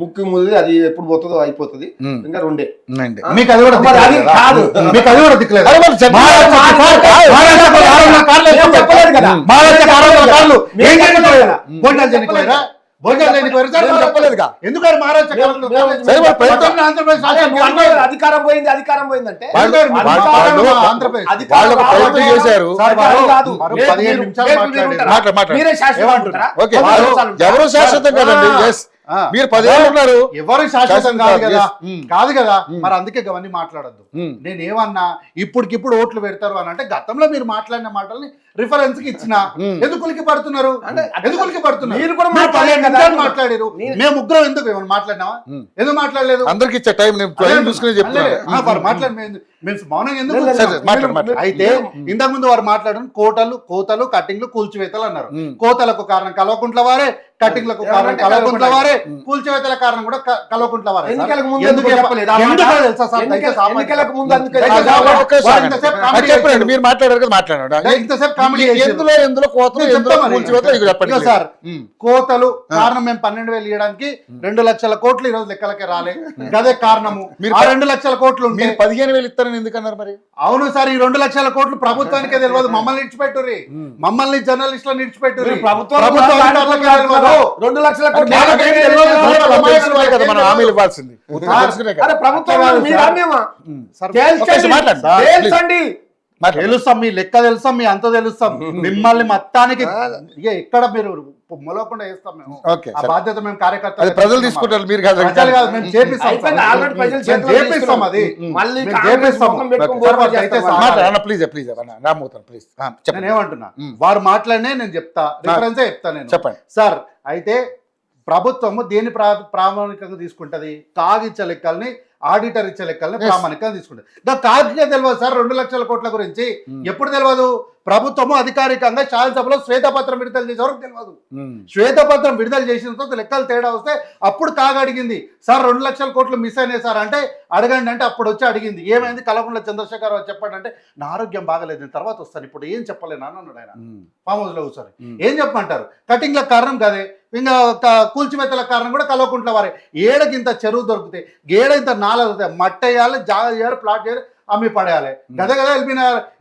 ముక్కు ముది అది ఎప్పుడు పోతుందో అయిపోతుంది ఇంకా రెండే మీకు అది కూడా అది కాదు మీకు అది కూడా దిక్కులేదు చెప్పలేదు కదా భోజనాలు చనిపోయారా భోజనాలు చనిపోయారు ఎందుకంటే మహారాష్ట్ర అధికారం పోయింది అధికారం పోయిందంటే మీరే ఎవరు శాశ్వతం కదండి మీరు 10 ఏళ్ళు ఉన్నారు ఎవరు శాశ్వతం కాదు కదా మరి అందుకే అవన్నీ మాట్లాడద్దు నేనేమన్నా ఇప్పటికిప్పుడు ఓట్లు పెడతారు అని అంటే గతంలో మీరు మాట్లాడిన మాటల్ని రిఫరెన్స్ కి ఇచ్చిన ఎందుకులికి పడుతున్నారు ఎందుకులికి పడుతున్నారు మీరు కూడా మాట్లాడారు మేము ముగ్గురం ఎందుకు ఏమన్నా మాట్లాడినావా ఎందుకు మాట్లాడలేదు అందరికి ఇచ్చే టైం చూసుకుని చెప్తున్నారు వారు మాట్లాడి మేము మౌనం ఎందుకు అయితే ఇంతకు ముందు వారు మాట్లాడిన కోతలు కట్టింగ్లు కూల్చివేతలు అన్నారు కోతలకు కారణం కల్వకుంట్ల వారే కట్టింగ్లకు కారణం కల్వకుంట్ల వారే కూల్చివేతల కారణం కూడా కల్వకుంట్ల వారే చెప్పండి మీరు మాట్లాడారు కదా మాట్లాడారు ఇంతసేపు కామెడీ ఎందులో కోతలు సార్ కోతలు కారణం మేము 12,000 ఇవ్వడానికి 2 లక్షల కోట్లు ఈ రోజు లెక్కలకే రాలే అదే కారణము 2 లక్షల కోట్లు మీరు 15,000 ఇస్తారని ఎందుకన్నారు మరి అవును సార్ ఈ 2 లక్షల కోట్లు ప్రభుత్వానికే తెలియదు మమ్మల్ని ఇడిచిపెట్టుర్రి మమ్మల్ని జర్నలిస్టులను ఇడిచిపెట్టుర్రి ప్రభుత్వానికి 2 లక్షల కోట్లు మనం హామీలు ఇవ్వాల్సింది తెలుస్తాం మీ లెక్క తెలుస్తాం మీ అంత తెలుస్తాం మిమ్మల్ని మొత్తానికి ఎక్కడ మీరు మొలకుండా వేస్తాం మేము ఆ బాధ్యత మేము కార్యకర్తలు ప్రజలు తీసుకుంటారు మీరు మేము చేపిస్తాం అది నేనేమంటున్నా వారు మాట్లాడినే నేను చెప్తా రిఫరెన్సే చెప్తా నేను చెప్పండి సార్ అయితే ప్రభుత్వము దేని ప్రామాణికంగా తీసుకుంటది కాగిచ్చ లెక్కల్ని ఆడిటర్ ఇచ్చే లెక్కల్ని ప్రామాణికంగా తీసుకుంటది కాగిగా తెలియదు సార్ 2 లక్షల కోట్ల గురించి ఎప్పుడు తెలియదు ప్రభుత్వము అధికారికంగా శాసనసభలో శ్వేతపత్రం విడుదల చేసే వరకు తెలియదు శ్వేతపత్రం విడుదల చేసిన తర్వాత లెక్కలు తేడా వస్తే అప్పుడు అడిగింది సార్ 2 లక్షల కోట్లు మిస్ అయినాయి సార్ అంటే అడగండి అంటే అప్పుడు వచ్చి అడిగింది ఏమైంది కల్వకుంట్ల చంద్రశేఖర్ రావు చెప్పండి నా ఆరోగ్యం బాగలేదు నేను తర్వాత వస్తాను ఇప్పుడు ఏం చెప్పలేను అన్నాడు ఆయన ఫామ్ హౌస్ లో కూర్చొని ఏం చెప్పమంటారు కటింగ్ల కారణం కదే ఇంకా కూల్చివేతల కారణం కూడా కల్వకుంట్ల వారే ఏడకింత చెరువు దొరికితే ఏడకింత నాల మట్టి వేయాలి జాగా చేయాలి ప్లాట్ చేయాలి అమ్మి పడేయాలి గదే కదా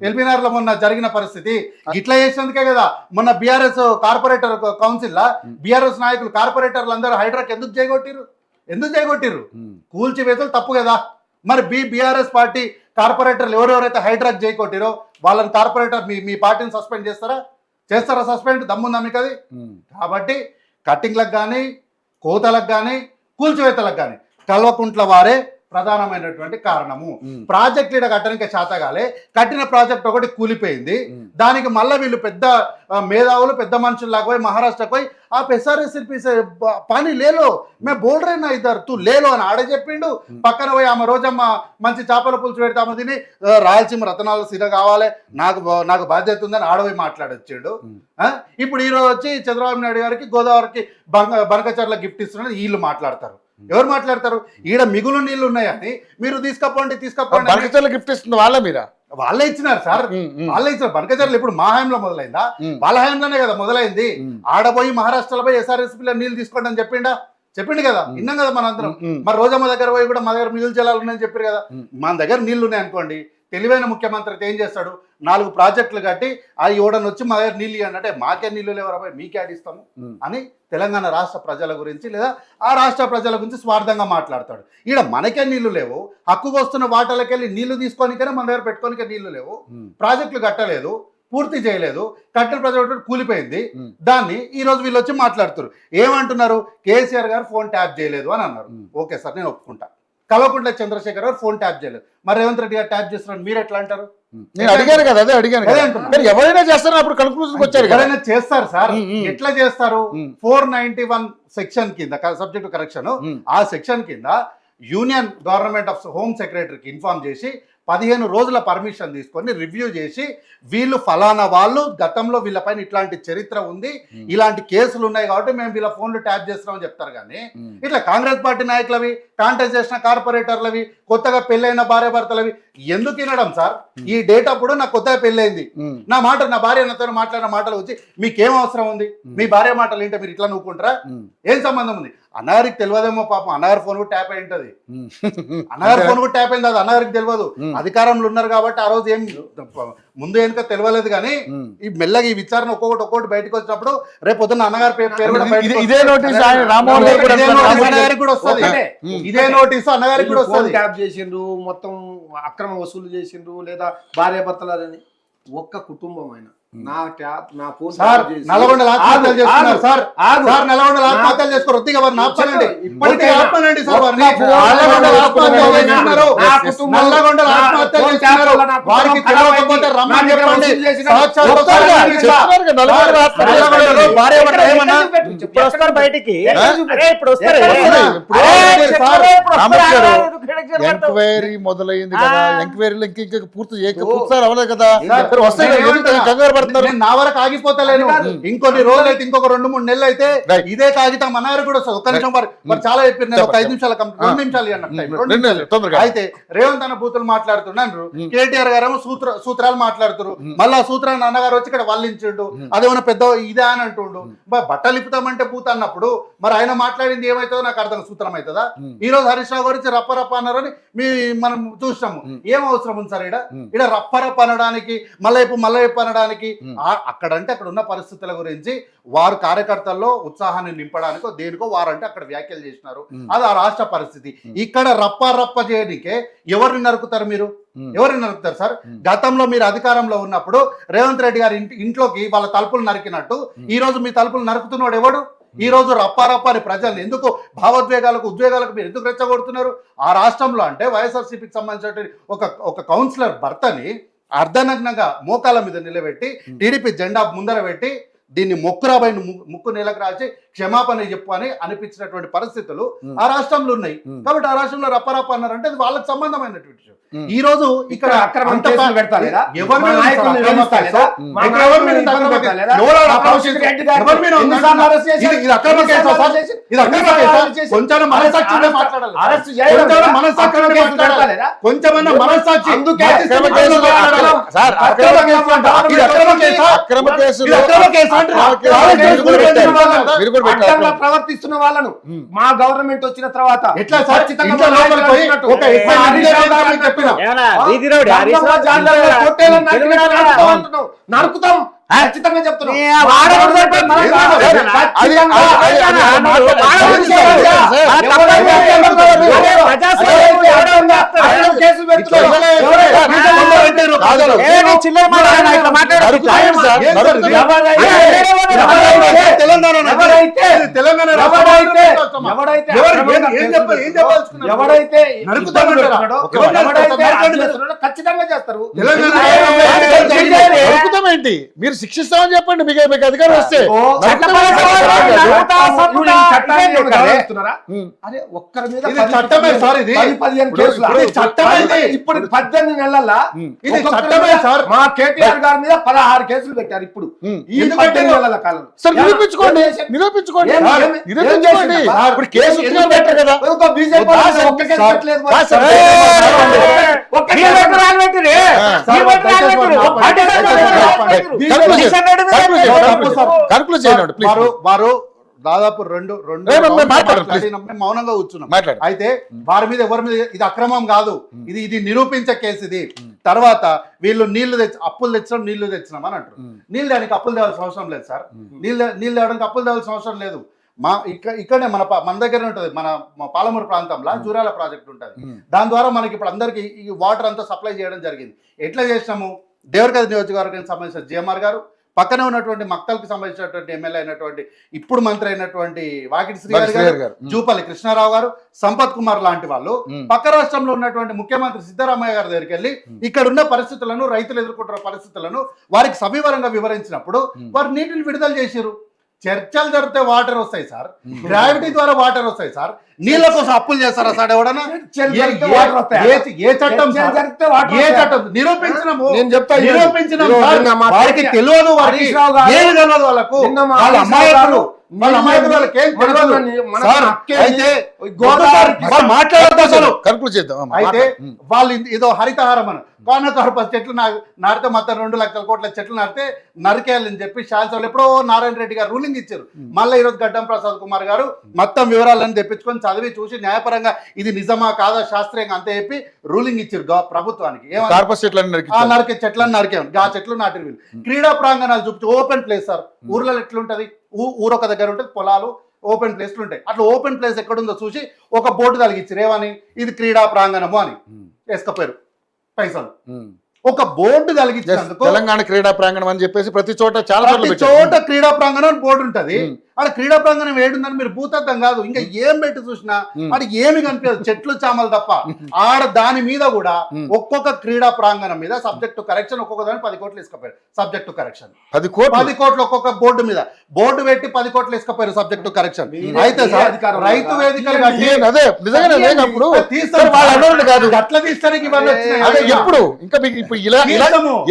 ఎల్బీనార్ లో మొన్న జరిగిన పరిస్థితి ఇట్లా చేసినందుకే కదా మొన్న బీఆర్ఎస్ కార్పొరేటర్ కౌన్సిల్ లా బీఆర్ఎస్ నాయకులు కార్పొరేటర్లు అందరూ హైడ్రాక్ ఎందుకు చేయగొట్టిర్రు కూల్చివేతలు తప్పు కదా మరి బీఆర్ఎస్ పార్టీ కార్పొరేటర్లు ఎవరెవరైతే హైడ్రాక్ చేయగొట్టిరో వాళ్ళని కార్పొరేటర్ మీ పార్టీని సస్పెండ్ చేస్తారా సస్పెండ్ దమ్ముందా మీకు అది కాబట్టి కట్టింగ్లకు కానీ కోతలకు కానీ కూల్చివేతలకు కానీ కల్వకుంట్ల వారే ప్రధానమైనటువంటి కారణము ప్రాజెక్ట్ ఈడ కట్టడానికి చేతగాలే కట్టిన ప్రాజెక్ట్ ఒకటి కూలిపోయింది దానికి మళ్ళీ వీళ్ళు పెద్ద మేధావులు పెద్ద మనుషుల్లాగా పోయి మహారాష్ట్రకు పోయి ఆ ఎస్ఆర్ఎస్పీ పని లేలో మేము బోల్ రైనా ఇద్దరు తూ లేలో అని ఆడ చెప్పిండు పక్కన పోయి ఆమె రోజమ్మ మంచి చేపల పులుసు పెడతాము తిని రాయలసీమ రతనాలు సిర కావాలి నాకు బాధ్యత ఉందని ఆడపోయి మాట్లాడొచ్చిండు ఇప్పుడు ఈరోజు వచ్చి చంద్రబాబు నాయుడు గారికి గోదావరికి బనకచర్ల గిఫ్ట్ ఇస్తున్నది వీళ్ళు మాట్లాడతారు ఎవరు మాట్లాడతారు ఈడ మిగులు నీళ్లు ఉన్నాయని మీరు తీసుకపోండి గిఫ్ట్ ఇస్తుంది వాళ్ళే ఇచ్చినారు సార్ వాళ్ళే ఇచ్చినారు బనకచర్లు ఇప్పుడు మా హయాంలో మొదలైందా వాళ్ళ హయాంలోనే కదా మొదలైంది ఆడపోయి మహారాష్ట్రలో పోయి ఎస్ఆర్ఎస్పీలో నీళ్లు తీసుకోండి అని చెప్పిండు కదా విన్నాం కదా మనందరం మరి రోజమ్మ దగ్గర పోయి కూడా మా దగ్గర మిగులు జలాలు ఉన్నాయని చెప్పారు కదా మన దగ్గర నీళ్లు ఉన్నాయి అనుకోండి తెలివైన ముఖ్యమంత్రి అయితే ఏం చేస్తాడు 4 ప్రాజెక్టులు కట్టి ఆ ఓడని వచ్చి మా దగ్గర నీళ్ళు అంటే మాకే నీళ్లు లేవరాబాయ్ మీకే ఆడిస్తాము అని తెలంగాణ రాష్ట్ర ప్రజల గురించి లేదా ఆ రాష్ట్ర ప్రజల గురించి స్వార్థంగా మాట్లాడతాడు ఈడ మనకే నీళ్లు లేవు హక్కుకు వస్తున్న వాటలకెళ్ళి నీళ్లు తీసుకోనికనే మన దగ్గర పెట్టుకోనికే నీళ్లు లేవు ప్రాజెక్టులు కట్టలేదు పూర్తి చేయలేదు కట్టిన ప్రాజెక్టు కూలిపోయింది దాన్ని ఈ రోజు వీళ్ళు వచ్చి మాట్లాడుతారు ఏమంటున్నారు కేసీఆర్ గారు ఫోన్ ట్యాప్ చేయలేదు అని అన్నారు ఓకే సార్ నేను ఒప్పుకుంటా కల్వకుంట్ల చంద్రశేఖర్ గారు ఫోన్ ట్యాప్ చేయలేదు మరి రేవంత్ రెడ్డి గారు ట్యాప్ చేస్తున్నారు మీరు ఎట్లా అంటారు నేను అడిగాను కదా అదే అడిగాను ఎవరైనా చేస్తారు అప్పుడు కన్క్లూజన్ వచ్చారు ఎవరైనా చేస్తారు సార్ ఎట్లా చేస్తారు 491 సెక్షన్ కింద సబ్జెక్ట్ కరెక్షన్ ఆ సెక్షన్ కింద యూనియన్ గవర్నమెంట్ ఆఫ్ హోమ్ సెక్రటరీకి ఇన్ఫార్మ్ చేసి 15 రోజుల పర్మిషన్ తీసుకొని రివ్యూ చేసి వీళ్ళు ఫలానా వాళ్ళు గతంలో వీళ్ళపైన ఇట్లాంటి చరిత్ర ఉంది ఇలాంటి కేసులు ఉన్నాయి కాబట్టి మేము వీళ్ళ ఫోన్లు ట్యాప్ చేస్తున్నామని చెప్తారు కానీ ఇట్లా కాంగ్రెస్ పార్టీ నాయకులవి కాంటాక్ట్ చేసిన కార్పొరేటర్లవి కొత్తగా పెళ్ళైన భార్య భర్తలవి ఎందుకు వినడం సార్ ఈ డేట్ అప్పుడు నాకు కొత్తగా పెళ్ళైంది నా భార్య నాతో మాట్లాడిన మాటలు వచ్చి మీకేం అవసరం ఉంది మీ భార్య మాటలు ఏంటో మీరు ఇట్లా నవ్వుకుంటారా ఏం సంబంధం ఉంది అన్నగారికి తెలియదేమో పాపం, అన్నగారి ఫోన్ కూడా ట్యాప్ అయి ఉంటది, అన్నగారి ఫోన్ కూడా ట్యాప్ అయింది, అది అన్నగారికి తెలియదు. అధికారంలో ఉన్నారు కాబట్టి ఆ రోజు ఏం ముందు వెనుక తెలియలేదు. కానీ ఈ మెల్లగా ఈ విచారణ ఒక్కొక్కటి బయటకు వచ్చినప్పుడు రేపు పొద్దున్న అన్నగారి పేరు కూడా బయటకు ఇదే నోటీస్ ఆయన రామ్మోహన్ రెడ్డి కూడా అన్నగారికి కూడా వస్తుంది, ఇదే నోటీసు అన్నగారికి కూడా వస్తుంది. ట్యాప్ చేసిండ్రు, మొత్తం అక్రమ వసూలు చేసిండ్రు, లేదా భార్య భర్తలని ఒక్క కుటుంబం అయినా నా ట్యాప్ నా ఫోన్ సార్ నల్గొండలో ఆత్మహత్యలు చేస్తున్నారు సార్, సార్ నల్గొండలో ఆత్మహత్యలు చేసుకోరు, వద్దిగా వారిని ఆపనండి, ఇప్పటికే ఆపనండి సార్ వారిని. నల్గొండలో ఆత్మహత్యలు చేస్తున్నారు, నల్గొండలో ఆత్మహత్యలు చేస్తున్నారు, వారికి తెలియకపోతే రమ్మని చెప్పండి. నల్గొండలో భార్య భర్త ఏమన్నా ఇప్పుడు వస్తారు బయటికి, ఇప్పుడు వస్తారు ఎంక్వైరీ మొదలైంది కదా, ఎంక్వైరీలో ఇంకా పూర్తి అవ్వలేదు కదా, వస్తాయి కంగారు పడుతున్నారు. నేను నా వరకు ఆగిపోతలేను, ఇంకొన్ని రోజులు అయితే ఇంకొక 2-3 నెలలు అయితే ఇదే కాగితం అన్నారు కూడా వస్తుంది. ఒక్క నిమిషం మరి చాలా చెప్పారు, నేను ఒక 5 నిమిషాలు 2 నిమిషాలు అన్నట్టు. అయితే రేవంత్ అన్న బూతులు మాట్లాడుతున్నారు, కేటీఆర్ గారేమో సూత్రాలు మాట్లాడుతున్నారు, మళ్ళీ ఆ సూత్రాన్ని అన్నగారు వచ్చి ఇక్కడ వల్లించిండు, అదేమన్నా పెద్ద ఇదే అని అంటుండు. బట్టలు ఇప్పుతామంటే పూత అన్నప్పుడు మరి ఆయన మాట్లాడింది ఏమవుతుందో నాకు అర్థం, సూత్రం అవుతుందా? ఈ రోజు హరీష్ రావు గురించి రప్పరప్ప అన్నారని మనం చూసినాము, ఏం అవసరం ఉంది సార్? ఇక్కడ రప్పరప్ప అనడానికి మళ్ళీ అనడానికి అక్కడంటే అక్కడ ఉన్న పరిస్థితుల గురించి వారు కార్యకర్తల్లో ఉత్సాహాన్ని నింపడానికో దేనికో వారంటే అక్కడ వ్యాఖ్యలు చేసినారు, అది ఆ రాష్ట్ర పరిస్థితి. ఇక్కడ రప్ప చేయడానికే ఎవరిని నరుకుతారు మీరు? ఎవరిని నరుకుతారు సార్? గతంలో మీరు అధికారంలో ఉన్నప్పుడు రేవంత్ రెడ్డి గారి ఇంట్లోకి వాళ్ళ తలుపులు నరికినట్టు ఈ రోజు మీ తలుపులు నరుకుతున్నాడు ఎవడు? ఈ రోజు రప్పారప్పాని ప్రజలు ఎందుకు ఉద్వేగాలకు మీరు ఎందుకు రెచ్చగొడుతున్నారు? ఆ రాష్ట్రంలో అంటే వైఎస్ఆర్సీపీకి సంబంధించిన ఒక కౌన్సిలర్ భర్తని అర్ధనగ్నంగా మోకాల మీద నిలబెట్టి టీడీపీ జెండా ముందర పెట్టి దీన్ని మొక్కురాబాయి ముక్కు నేలకు రాసి క్షమాపణ చెప్పు అని అనిపించినటువంటి పరిస్థితులు ఆ రాష్ట్రంలో ఉన్నాయి. కాబట్టి ఆ రాష్ట్రంలో రప్పరప్ప అన్నారంటే అది వాళ్ళకి సంబంధమైనటువంటి విషయం. ఈ రోజు ఇక్కడ ప్రవర్తిస్తున్న వాళ్ళను మా గవర్నమెంట్ వచ్చిన తర్వాత ఎట్లా నరుకుతాం ఖచ్చితంగా చెప్తున్నాం. ఎవడైతే ఖచ్చితంగా చేస్తారు. ఏంటి మీరు శిక్షిస్తామని చెప్పండి, మీకు అధికారం వస్తే. అరే ఒక్కరి మీద చట్టమే సార్, ఇది 15 కేసులు ఇప్పుడు 18 నెలల ఇది చట్టమే సార్. మా కేటీఆర్ గారి మీద 16 కేసులు పెట్టారు ఇప్పుడు ఈ 18 నెలల కాలం. సార్ నిరూపించుకోండి. ఇప్పుడు కేసు పెట్టారు కదా, బీజేపీ ఒక్క కేసు పెట్టలేదు. వారు దాదాపు రెండు మౌనంగా కూర్చున్నాం. అయితే వారి మీద ఎవరి మీద ఇది అక్రమం కాదు, ఇది నిరూపించే కేసు. ఇది తర్వాత వీళ్ళు అప్పులు తెచ్చడం నీళ్లు తెచ్చినాం అని అంటారు. నీళ్ళు దానికి అప్పులు తేవాల్సిన అవసరం లేదు సార్. నీళ్ళు తేవడానికి అప్పులు తేవాల్సిన అవసరం లేదు. ఇక్కడనే మన దగ్గర ఉంటుంది, మన పాలమూరు ప్రాంతంలో జూరాల ప్రాజెక్ట్ ఉంటుంది. దాని ద్వారా మనకి ఇప్పుడు అందరికి ఈ వాటర్ అంతా సప్లై చేయడం జరిగింది. ఎట్లా చేసినాము? దేవరకథ నియోజకవర్గానికి సంబంధించిన జిఎంఆర్ గారు, పక్కనే ఉన్నటువంటి మక్తల్కి సంబంధించినటువంటి ఎమ్మెల్యే అయినటువంటి ఇప్పుడు మంత్రి అయినటువంటి వాకిటి శ్రీగారి గారు, జూపల్లి కృష్ణారావు గారు, సంపత్ కుమార్ లాంటి వాళ్ళు పక్క రాష్ట్రంలో ఉన్నటువంటి ముఖ్యమంత్రి సిద్ధరామయ్య గారి దగ్గరికి వెళ్ళి ఇక్కడ ఉన్న పరిస్థితులను, రైతులు ఎదుర్కొంటున్న పరిస్థితులను వారికి సవివరంగా వివరించినప్పుడు వారు నీటిని విడుదల చేశారు. చర్చలు జరిగితే వాటర్ వస్తాయి సార్, గ్రావిటీ ద్వారా వాటర్ వస్తాయి సార్. నీళ్ళ కోసం అప్పులు చేస్తారా సార్ ఎవడన్నా? ఏ చట్టం నిరూపించినాము, వారికి తెలియదు, వారికి ఏమి తెలియదు, వాళ్ళకు వాళ్ళ అమ్మాయిలు వాళ్ళ అమాయకులు వాళ్ళకేం తెలియదు. సార్, అయితే గోదావరికి వాళ్ళు మాట్లాడద్దు అసలు. కన్క్లూడ్ చేద్దాం. అయితే వాళ్ళు ఏదో హరితహారం అని కోనకార్ప చెట్లు నాటితే మొత్తం 2 లక్షల కోట్ల చెట్లు నాటితే నరికేయాలని చెప్పి శాసనసభలో ఎప్పుడో నారాయణ రెడ్డి గారు రూలింగ్ ఇచ్చారు. మళ్ళీ ఈరోజు గడ్డం ప్రసాద్ కుమార్ గారు మొత్తం వివరాలను తెప్పించుకొని చదివి చూసి న్యాయపరంగా ఇది నిజమా కాదా శాస్త్రీయంగా అంతే చెప్పి రూలింగ్ ఇచ్చారు ప్రభుత్వానికి. కార్పస్ చెట్లను నరికే చెట్లను నరికేమని ఆ చెట్లు నాటిన వీళ్ళు క్రీడా ప్రాంగణాలు చూపించి ఓపెన్ ప్లేస్ సార్. ఊర్లో ఎట్లుంటది, ఊరొక దగ్గర ఉంటుంది, పొలాలు ఓపెన్ ప్లేస్లు ఉంటాయి. అట్లా ఓపెన్ ప్లేస్ ఎక్కడుందో చూసి ఒక బోర్డు తలిగించారు. ఏమని, ఇది క్రీడా ప్రాంగణము అని వేసుకపోయారు పైసలు. ఒక బోర్డు కలిగించినందుకు తెలంగాణ క్రీడా ప్రాంగణం అని చెప్పేసి ప్రతి చోట చాలా చోట క్రీడా ప్రాంగణం అని బోర్డు ఉంటది. ఆడ క్రీడా ప్రాంగణం ఏడుందని మీరు భూతద్దం కాదు ఇంకా ఏం పెట్టి చూసినా అది ఏమి కనిపించదు, చెట్లు చామలు తప్ప. ఆడ దాని మీద కూడా ఒక్కొక్క క్రీడా ప్రాంగణం మీద సబ్జెక్ట్ టు కరెక్షన్ ఒక్కొక్క దాని 10 కోట్లు ఇసుకపోయారు. సబ్జెక్ట్ టు కరెక్షన్ 10 కోట్లు ఒక్కొక్క బోర్డు మీద బోర్డు పెట్టి 10 కోట్లు ఇసుకపోయారు సబ్జెక్ట్ టు కరెక్షన్. అయితే సార్ రైతు వేదికలు అట్లా తీస్తానికి ఇవన్నీ వచ్చినాయి. ఎప్పుడు ఇంకా ఇప్పుడు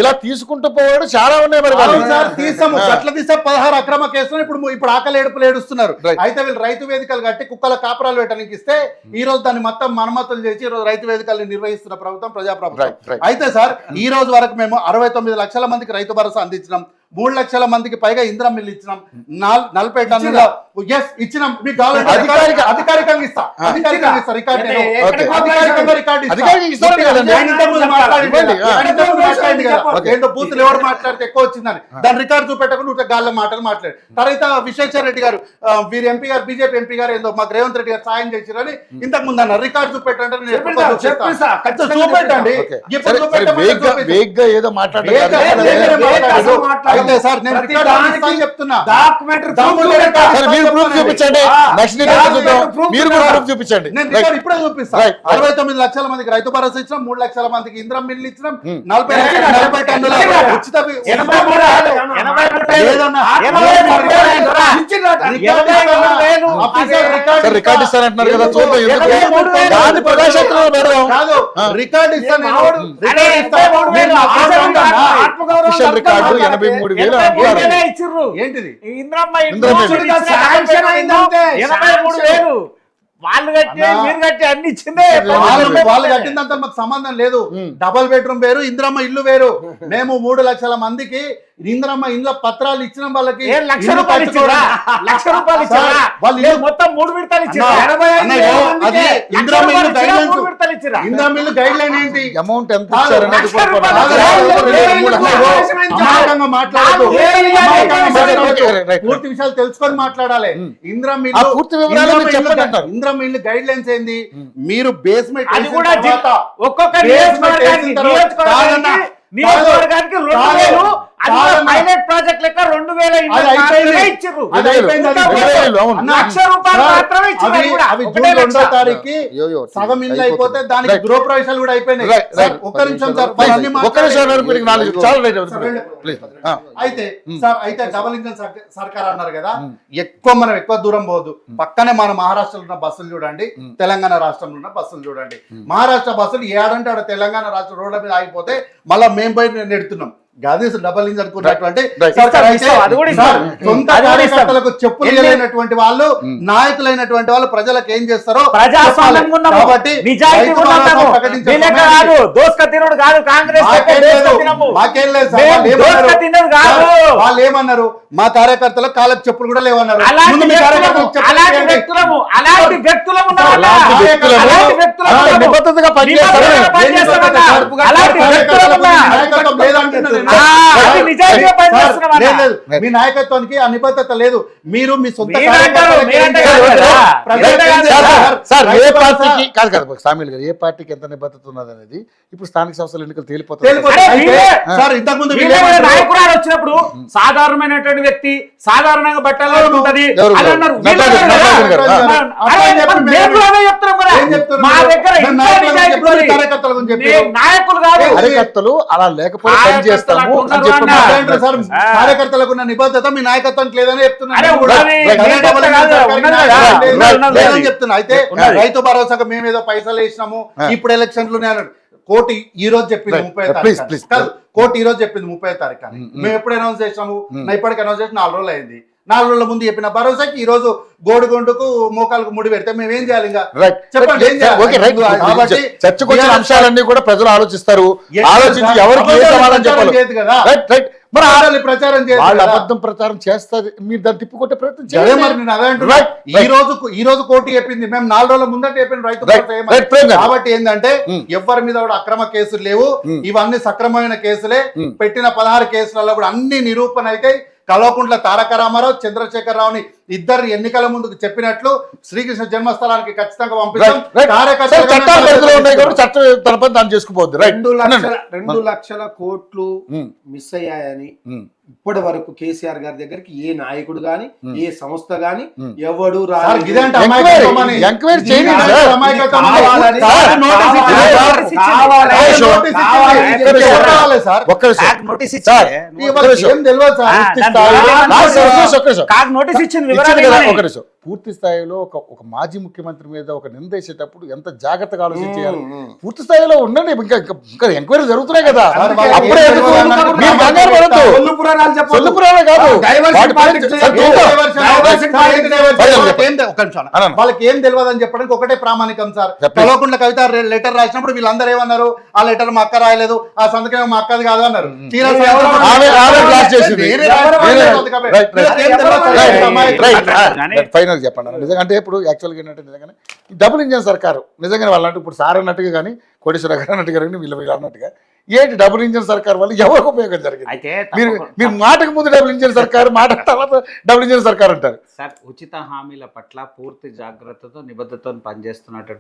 ఇలా తీసుకుంటూ పోవడం చాలా ఉన్నాయి. మరి సార్ తీసాము అట్లా తీసా 16 అక్రమ కేసులు ఇప్పుడు ఆకలి ఏడుపులు ఏడుస్తున్నారు. అయితే వీళ్ళు రైతు వేదికలు కట్టి కుక్కల కాపురాలు పెట్టడానికి ఇస్తే ఈ రోజు దాన్ని మొత్తం మరమ్మతులు చేసి ఈ రోజు రైతు వేదికల్ని నిర్వహిస్తున్న ప్రభుత్వం ప్రజాప్రభుత్వం. అయితే సార్ ఈ రోజు వరకు మేము 69 లక్షల మందికి రైతు భరోసా అందించినాం. 3 లక్షల మందికి పైగా ఇందిరా మిల్లు ఇచ్చినాం. 40 టన్నుల ఇచ్చినాం. మీకు అధికారికంగా ఇస్తా రికార్డు ఏంటో బూతులు ఎవరు మాట్లాడితే ఎక్కువ వచ్చిందని దాని రికార్డు చూపెట్టకుండా గాళ్ళ మాటలు మాట్లాడు. తర్వాత విశ్వేశ్వర రెడ్డి గారు వీరి ఎంపీ గారు బీజేపీ ఎంపీ గారు ఏందో మాకు రేవంత్ రెడ్డి గారు సాయం చేసిరని ఇంతకు ముందు అన్నారు. రికార్డు చూపెట్టండి చూపెట్టండి. ఏదో మాట్లాడారు. అయితే సార్ నేను చెప్తున్నా చూపించండి. చూపించండి. నేను ఇప్పుడే చూపిస్తాను. 69 లక్షల మందికి రైతు భరోసా ఇచ్చినాం. 3 లక్షల మందికి ఇందిరా మిల్లు ఇచ్చినాం. 40 టన్నుల ఉచిత రికార్డు ఇస్తానంటున్నారు కదా, చూద్దాం. రికార్డు ఇస్తాను. రికార్డు 83,000 ఏంటిది వాళ్ళు కట్టి మీరు కట్టి అన్ని ఇచ్చిందే. వాళ్ళు కట్టిందంతా మాకు సంబంధం లేదు. డబల్ బెడ్రూమ్ వేరు, ఇందిరమ్మ ఇల్లు వేరు. మేము 3 లక్షల మందికి ఇందిరమ్మ ఇండ్ల పత్రాలు ఇచ్చిన వాళ్ళకి లక్ష రూపాయలు ఇచ్చారా? మొత్తం 3 విడతలు ఇచ్చారా? ఇందిరమ్మ ఇల్లు గైడ్ లైన్ ఏంటి? అమౌంట్ ఎంత మాట్లాడదు. పూర్తి విషయాలు తెలుసుకొని మాట్లాడాలి. ఇందిరమ్మ ఇల్లు గైడ్ లైన్స్ ఏంది? మీరు బేస్మెంట్ ఒక్కొక్క నియోజకవర్గానికి 2,000 పైలట్ ప్రాజెక్ట్ లెక్క 2,000 ఇచ్చారు. 1,00,000 రూపాయలు మాత్రమే ఇచ్చారు. అవి జూన్ 2వ తారీఖు సగం ఇల్లు అయిపోతే దానికి గృహ ప్రవేశాలు కూడా అయిపోయినాయి. ఒక్క నిమిషం సార్. అయితే సార్ అయితే డబల్ ఇంజన్ సర్కార్ అన్నారు కదా, మనం ఎక్కువ దూరం పోదు. పక్కనే మన మహారాష్ట్రలో ఉన్న బస్సులు చూడండి, తెలంగాణ రాష్ట్రంలో ఉన్న బస్సులు చూడండి. మహారాష్ట్ర బస్సులు ఏడంటే ఆడ తెలంగాణ రాష్ట్ర రోడ్ల మీద ఆగిపోతే మళ్ళీ మేము పోయి నెడుతున్నాం. డబల్ ఇంజన్ అనుకున్నటువంటి సొంత కార్యకర్తలకు చెప్పులు లేనటువంటి వాళ్ళు, నాయకులైనటువంటి వాళ్ళు ప్రజలకు ఏం చేస్తారో కాబట్టి వాళ్ళు ఏమన్నారు, మా కార్యకర్తలకు కాళ్ళకు చెప్పులు కూడా లేవన్నారు. మీ నాయకత్వానికి ఆ నిబద్ధత లేదు. మీరు మీ సొంత సామిల్ గారు ఏ పార్టీకి ఎంత నిబద్ధత ఉన్నది అనేది ఇప్పుడు స్థానిక సంస్థల ఎన్నికలు తేలిపోతాయి. నాయకురాలు వచ్చినప్పుడు సాధారణమైనటువంటి వ్యక్తి సాధారణంగా బట్టలు ఉంటది. నాయకులు కాదు కార్యకర్తలు అలా లేకపోతే పని చేస్తాము అని చెప్పి కార్యకర్తలకు ఉన్న నిబద్ధత మీ నాయకత్వానికి లేదని చెప్తున్నా. అయితే రైతు భరోసాగా మేమేదో పైసలు వేసినాము ఇప్పుడు ఎలక్షన్లు కోర్టు ఈ రోజు చెప్పింది 30వ తారీఖు. కోర్టు ఈ రోజు చెప్పింది 30వ తారీఖు. మేము ఎప్పుడు అనౌన్స్ చేసినాము? ఇప్పటికి అనౌన్స్ చేసి 4 రోజులు అయింది. 4 రోజుల ముందు చెప్పిన భరోసాకి ఈ రోజు గోడుగొండుకు మోకాలకు ముడి పెడితే మేము ఏం చేయాలి ఇంకా రైట్ చెప్పండి ఏం చేయాలి? ఓకే రైట్ కాబట్టి చర్చకు వచ్చిన అంశాలన్నీ కూడా ప్రజలు ఆలోచిస్తారు ఆలోచించి ఎవరికి ఏ సమాధానం చెప్పాలి చేయదు కదా రైట్ రైట్ మరి ఆడాలి ప్రచారం చేయదు వాళ్ళు కదా. అబద్ధం ప్రచారం చేస్తారు మీరు దాన్ని తిప్పుకొట్టే ప్రయత్నం అదే చేయండి మరి నేను అదే అంటున్నా. Right, right. ఈ రోజు కోర్టు చెప్పింది మేము 4 రోజుల ముందంటే చెప్పిన రైతు Right, భరోసా ఏమని. right, ప్రేమ్ గారు. కాబట్టి ఏంటంటే ఎవరి మీద కూడా అక్రమ కేసులు లేవు ఇవన్నీ సక్రమమైన కేసులే పెట్టిన 16 కేసులలో కూడా అన్ని నిరూపణ అయితే కల్వకుంట్ల తారక రామారావు చంద్రశేఖరరావుని ఇద్దరు ఎన్నికల ముందుకు చెప్పినట్లు శ్రీకృష్ణ జన్మస్థలానికి ఖచ్చితంగా పంపిస్తాం. Right, right. సరే, చట్టాలు పరిధిలో ఉన్నాయి కాబట్టి కార్యకర్తలు చట్టం తన పని తాను చేసుకుపోద్ది రైట్ 2 లక్షల కోట్లు మిస్ అయ్యాయని ఇప్పటి వరకు కేసీఆర్ గారి దగ్గరికి ఏ నాయకుడు గాని ఏ సంస్థ గాని ఎవడు సార్, ఇదేంటి ఎంక్వైరీ అమాయకత్వం అని? ఎంక్వైరీ చేయండి ఇదేంటి సార్ అమాయకత్వం అని? కావాలని- సార్, నోటీస్ ఇచ్చింది. కావాలని- కావాలని- కావాలని- నోటీస్ ఇచ్చింది. కావాలని- ఎవరు కావాలి సార్? ఒక్క నిమిషం నోటీస్ సార్, ఇచ్చింది. ఇవాళ ఏం తెలియదు సార్. పూర్తి స్థాయిలో కాదు సార్, ఒక్క నిమిషం, ఒక్క నిమిషం. కాకు నోటీస్ ఇచ్చింది ఇచ్చింది వివరాలు కదా, ఇవ్వని. ఒక నిమిషం. పూర్తి స్థాయిలో ఒక మాజీ ముఖ్యమంత్రి మీద ఒక నింద వేసేటప్పుడు ఎంత జాగ్రత్తగా ఆలోచించాలి పూర్తి స్థాయిలో ఉండండి ఇంకా ఎంక్వైరీ జరుగుతున్నాయి కదా సార్, వాళ్ళకి అప్పుడే ఏం ఎందుకు? తెలియదు మీరు కంగారు పడొద్దు. సొల్లు పురాణాలు చెప్పొద్దు. సొల్లు పురాణాలు కాదు డైవర్షన్ వాటి పైన పాలిటిక్స్ సార్, చేయొద్దు. చూద్దాం. డైవర్షన్ పాలిటిక్స్ చేయొద్దు. వాళ్ళకి ఏం తె- ఒక్క నిమిషం అన్న. అన్న. వాళ్ళకి ఏం తెలియదు అని చెప్పడానికి ఒకటే ప్రామాణికం సార్. చెప్పండి. కల్వకుంట్ల కవిత లెటర్ రాసినప్పుడు వీళ్ళందరూ ఏమన్నారు ఆ లెటర్ మా అక్క రాయలేదు ఆ సంతకం మా అక్కది కాదు అన్నారు. తీరా ఆమె క్లాస్ చేసింది. వేరే రాయలేదు కాబట్టి రైట్, రైట్. వీళ్ళకి ఏం తెలియదు సార్. రైట్, అమాయకులు. రైట్. ఫైనల్ చెప్పండి అన్న. నిజంగా అంటే ఇప్పుడు యాక్చువల్గా ఏంటంటే నిజంగానే డబుల్ ఇంజన్ సర్కారు నిజంగానే వాళ్ళంటే ఇప్పుడు సార్ అన్నట్టుగా కానీ కోటేశ్వర గారు అన్నట్టుగా కానీ వీళ్ళు అన్నట్టుగా ఏంటి డబుల్ ఇంజన్ సర్కార్ వల్ల ఎవరికి ఉపయోగం జరిగింది అయితే మీరు మాటకు ముందు డబుల్ ఇంజన్ సర్కారు మాట తర్వాత డబుల్ ఇంజన్ సర్కార్ అంటారు సార్ ఉచిత హామీల పట్ల పూర్తి జాగ్రత్తతో నిబద్ధతతో పనిచేస్తున్నటువంటి